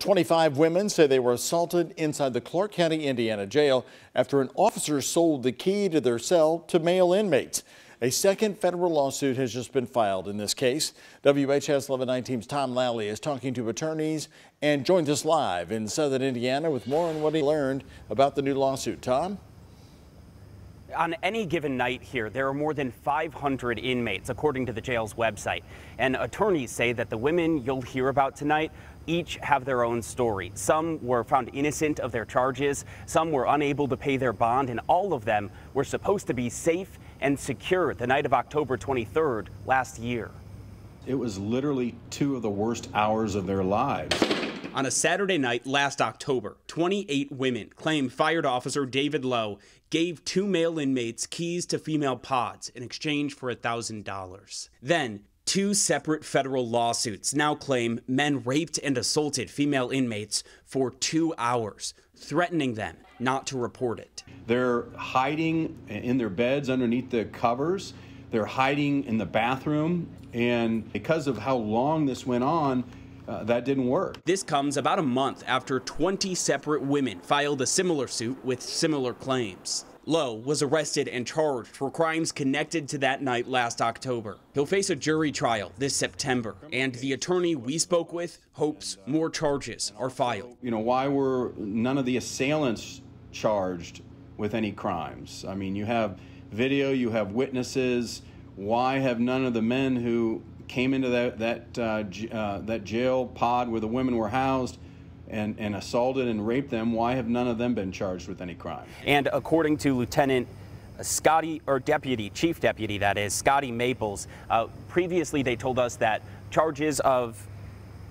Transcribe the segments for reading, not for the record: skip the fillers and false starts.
25 women say they were assaulted inside the Clark County, Indiana jail after an officer sold the key to their cell to male inmates. A second federal lawsuit has just been filed in this case. WHS 1119's Tom Lally is talking to attorneys and joins us live in southern Indiana with more on what he learned about the new lawsuit. Tom? On any given night here, there are more than 500 inmates, according to the jail's website. And attorneys say that the women you'll hear about tonight each have their own story. Some were found innocent of their charges, some were unable to pay their bond, and all of them were supposed to be safe and secure the night of October 23rd last year. It was literally two of the worst hours of their lives. On a Saturday night last October, 28 women claim fired officer David Lowe gave two male inmates keys to female pods in exchange for $1,000. Then, two separate federal lawsuits now claim men raped and assaulted female inmates for 2 hours, threatening them not to report it. They're hiding in their beds underneath the covers. They're hiding in the bathroom. And because of how long this went on, that didn't work. This comes about a month after 20 separate women filed a similar suit with similar claims. Lowe was arrested and charged for crimes connected to that night last October. He'll face a jury trial this September, and the attorney we spoke with hopes more charges are filed. You know, why were none of the assailants charged with any crimes? I mean, you have video, you have witnesses. Why have none of the men who came into that jail pod where the women were housed and assaulted and raped them, why have none of them been charged with any crime? And according to Lieutenant Scotty, or Deputy, Chief Deputy that is, Scotty Maples, previously they told us that charges of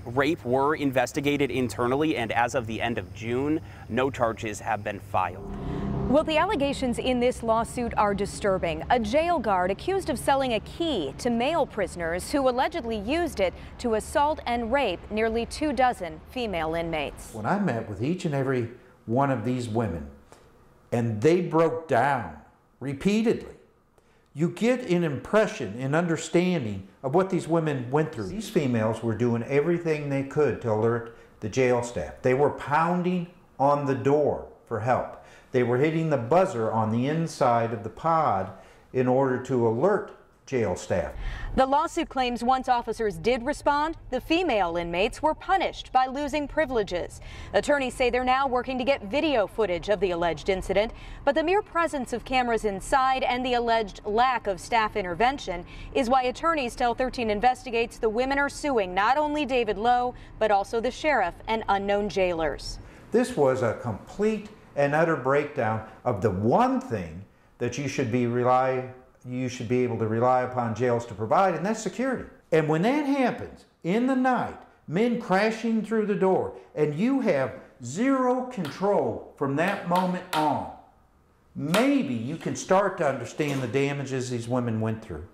rape were investigated internally, and as of the end of June, no charges have been filed. Well, the allegations in this lawsuit are disturbing. A jail guard accused of selling a key to male prisoners who allegedly used it to assault and rape nearly 24 female inmates. When I met with each and every one of these women, and they broke down repeatedly, you get an impression, an understanding of what these women went through. These females were doing everything they could to alert the jail staff. They were pounding on the door for help. They were hitting the buzzer on the inside of the pod in order to alert jail staff. The lawsuit claims once officers did respond, the female inmates were punished by losing privileges. Attorneys say they're now working to get video footage of the alleged incident, but the mere presence of cameras inside and the alleged lack of staff intervention is why attorneys tell 13 Investigates the women are suing not only David Lowe, but also the sheriff and unknown jailers. This was a complete and utter breakdown of the one thing that you should be able to rely upon jails to provide, and that's security. And when that happens in the night, men crashing through the door, and you have zero control from that moment on, maybe you can start to understand the damages these women went through.